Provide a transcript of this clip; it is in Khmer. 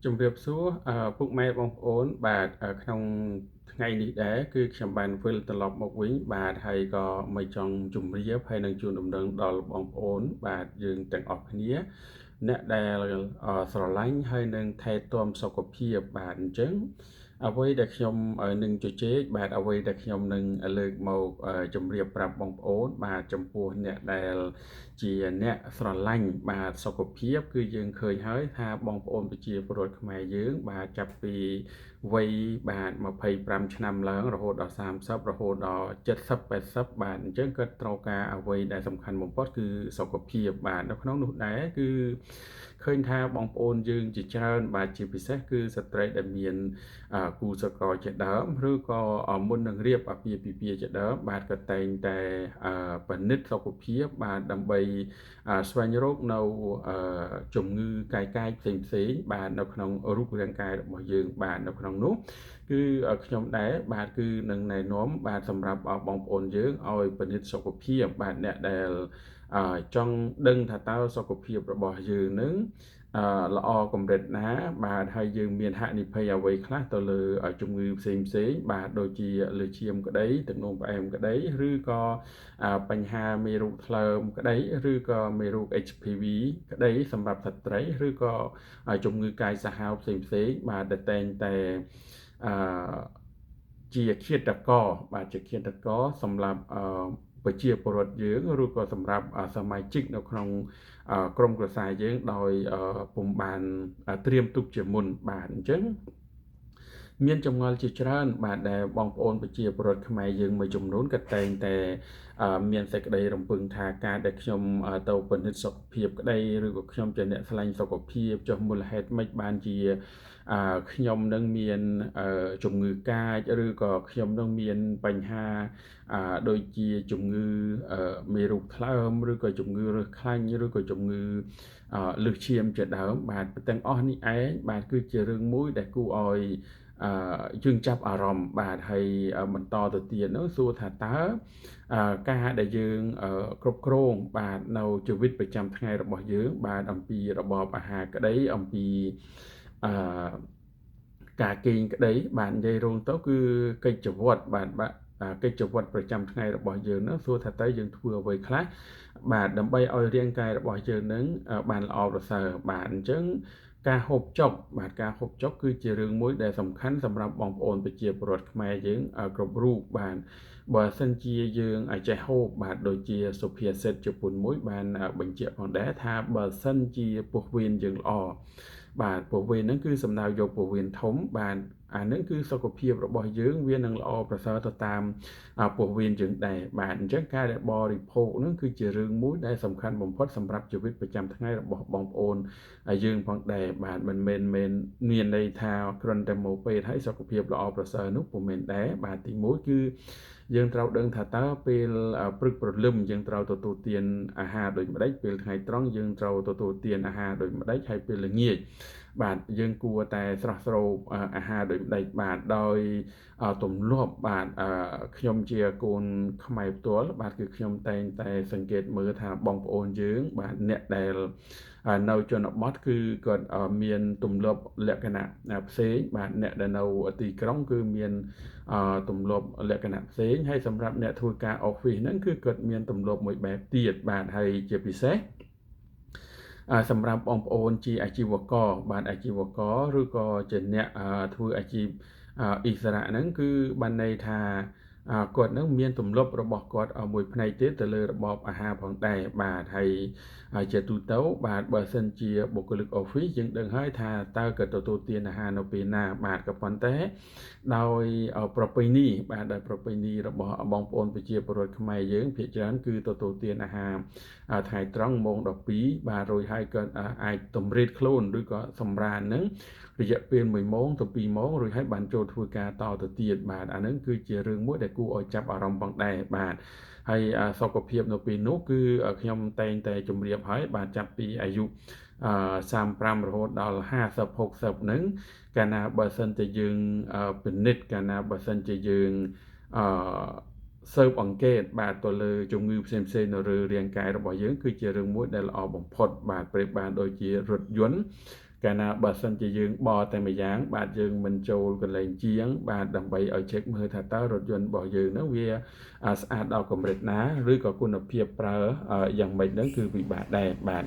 ជំរាបសួរពុកម៉ែបងប្អូនបាទក្នុងថ្ងៃនេះដែរគឺខ្ញុំបានវិលត្រឡប់មកវិញបាទហើយក៏មិនចង់ជម្រាបហើយនឹងជូនដំណឹងដល់បងប្អូនបាទយើងទាំងអស់គ្នាអ្នកដែលស្រឡាញ់ហើយនឹងថែទាំសុខភាពបាទអញ្ចឹងអ្វីដែលខ្ញុំនឹងជជែកបាទអ្វីដែលខ្ញុំនឹងលើកមកជម្រាបប្រាប់បងប្អូនបាទចំពោះអ្នកដែលជាអ្នកស្រឡាញ់បាទសុខភាពគឺយើងឃើញហើយថាបងប្អូនប្រជាពលរដ្ឋខ្មែរយើងបាទចាប់ពីវ័យបាទ25ឆ្នាំឡើងរហូតដល់30រហូតដល់70 80បាទអញ្ចឹងគាត់ត្រូវការអ្វីដែលសំខាន់បំផុតគឺសុខភាពបាទនៅក្នុងនោះដែរគឺឃើញថាបងប្អូនយើងជាច្រើនបាទជាពិសេសគឺស្ត្រីដែលមានគូស្រករជាដើមឬក៏មុននឹងរៀបអាពាហ៍ពិពាហ៍ជាដើមបាទក៏តែងតែពិនិត្យសុខភាពបាទដើម្បីស្វែងរកនៅជំងឺកាយផ្សេងៗបាទនៅក្នុងរូបរាងកាយរបស់យើងបាទនៅក្នុងនោះគឺខ្ញុំដែរបាទគឺនឹងណែនាំបាទសម្រាប់បងប្អូនយើងឲ្យពិនិត្យសុខភាពបាទអ្នកដែលចង់ដឹងថាតើសុខភាពរបស់យើងនឹងល្អកម្រិតណាបាទហើយយើងមានហានិភ័យអ្វីខ្លះទៅលើជំងឺផ្សេងបាទដូចជាលើសឈាមក្តីទឹកនោមផ្អែមក្តីឬក៏បញ្ហាមេរោគថ្លើមក្តីឬក៏មេរោគ HPV ក្តីសម្រាប់ស្ត្រីឬក៏ជំងឺកាយសាហាវផ្សេងបាទដែលតែងតែអឺជាឃាតករបាទជាឃាតករសម្រាប់ប្រជាពលរដ្ឋយើងឬក៏សម្រាប់សមាជិកនៅក្នុងក្រុមគ្រួសារយើងដោយពុំបានត្រៀមទុកជាមុនបាទអញ្ចឹងមានចម្ងល់ជាច្រើនបាទដែលបងប្អូនប្រជាពលរដ្ឋខ្មែរយើងមួយចំនួនក៏តែងតែមានសេចក្តីរំពឹងថាការដែលខ្ញុំទៅពិនិត្យសុខភាពក្តីឬក៏ខ្ញុំជាអ្នកឆ្លាញ់សុខភាពចុះមូលហេតុម៉េចបានជាខ្ញុំនឹងមានជំងឺកាចឬក៏ខ្ញុំនឹងមានបញ្ហាដូចជាជំងឺមេរោគថ្លើមឬក៏ជំងឺរើសខ្លាញ់ឬក៏ជំងឺលើសឈាមជាដើមបាទទាំងអស់នេះឯងបាទគឺជារឿងមួយដែលគួរឲ្យយើងចាប់អារម្មណ៍បាទហើយបន្តទៅទៀតនោះសួរថាតើការដែលយើងគ្រប់គ្រងបាទនៅជីវិតប្រចាំថ្ងៃរបស់យើងបាទអំពីរបបអាហារក្តីអំពីអឺការគេងក្តីបាទនិយាយរងទៅគឺកិច្ចវត្តបាទកិច្ចវត្តប្រចាំថ្ងៃរបស់យើងនោះសួរថាតើយើងធ្វើអ្វីខ្លះបាទដើម្បីឲ្យរាងកាយរបស់យើងនឹងបានល្អប្រសើរបាទអញ្ចឹងការហូបចុកបាទការហូបចុកគឺជារឿងមួយដែលសំខាន់សម្រាប់បងប្អូនប្រជាពលរដ្ឋខ្មែរយើងគ្រប់រូបបាទបើសិនជាយើងចេះហូបបាទដូចជាសុភាសិតជប៉ុនមួយបានបញ្ជាក់ផងដែរថាបើសិនជាពោះវៀនយើងល្អបាទពោះវៀនហ្នឹងគឺសំដៅយកពោះវៀនធំបាទអានឹងគឺសុខភាពរបស់យើងវានឹងល្អប្រសើរទៅតាមពោះវៀនយើងដែរបាទអញ្ចឹងការដែលបរិភោគនឹងគឺជារឿងមួយដែលសំខាន់បំផុតសម្រាប់ជីវិតប្រចាំថ្ងៃរបស់បងប្អូនយើងផងដែរបាទមិនមែនមានន័យថាគ្រាន់តែមកពេលហើយសុខភាពល្អប្រសើរនោះពុំមែនដែរបាទទីមួយគឺយើងត្រូវដឹងថាតើពេលព្រឹកព្រលឹមយើងត្រូវទទួលទានអាហារដូចម្ដេចពេលថ្ងៃត្រង់យើងត្រូវទទួលទានអាហារដូចម្ដេចហើយពេលល្ងាចបាទយើងគួរតែស្រស់ស្រូបអាហារដូចម្ដេចបាទដោយទម្លាប់បាទខ្ញុំជាកូនខ្មែរផ្ទាល់បាទគឺខ្ញុំតែងតែសង្កេតមើលថាបងប្អូនយើងបាទអ្នកដែលនៅជនបទគឺគាត់មានទម្លាប់លក្ខណៈផ្សេងបាទអ្នកដែលនៅទីក្រុងគឺមានទម្លាប់លក្ខណៈផ្សេងហើយសម្រាប់អ្នកធ្វើការ office ហ្នឹងគឺគាត់មានទម្លាប់មួយបែបទៀតបាទហើយជាពិសេសសម្រាប់បងប្អូនជាអាជីវករបាទអាជីវករឬក៏ជាអ្នកធ្វើអាជីពឥស្សរៈហ្នឹងគឺបានន័យថាគាត់នឹងមានទម្លាប់របស់គាត់មួយផ្នែកទៀតទៅលើរបបអាហារផងដែរបាទហើយជាទូទៅបាទបើសិនជាបុគ្គលិក office យើងដឹងហើយថាតើគាត់ទទួលទានអាហារនៅពេលណាបាទក៏ប៉ុន្តែដោយប្រពៃណីបាទដោយប្រពៃណីរបស់បងប្អូនប្រជាពលរដ្ឋខ្មែរយើងភាគច្រើនគឺទទួលទានអាហារថ្ងៃត្រង់ម៉ោង12បាទរួចហើយក៏អាចតម្រៀតខ្លួនឬក៏សម្រាននឹងរយៈពេល1ម៉ោងទៅ2ម៉ោងរួចហើយបានចូលធ្វើការតទៅទៀតបាទអានឹងគឺជារឿងមួយដែលគួរឲ្យចាប់អារម្មណ៍ផងដែរបាទហើយសុខភាពនៅពេលនោះគឺខ្ញុំតែងតែជម្រាបហើយបាទចាប់ពីអាយុ35រហូតដល់50 60ហ្នឹងកាលណាបើសិនតែយើងពិនិត្យកាលណាបើសិនជាយើងអឺស៊ើបអង្កេតបាទទៅលើជំងឺផ្សេងៗនៅលើរាងកាយរបស់យើងគឺជារឿងមួយដែលល្អបំផុតបាទប្រៀបបានដូចជារថយន្ត កាលណាបើសិនជាយើងបរតែម្យ៉ាងបាទយើងមិនចូលកន្លែងជាងបាទដើម្បីឲ្យ check មើលថាតើរថយន្តរបស់យើងហ្នឹងវាស្អាតដល់កម្រិតណាឬក៏គុណភាពប្រើយ៉ាងម៉េចហ្នឹងគឺពិបាកដែរបាទ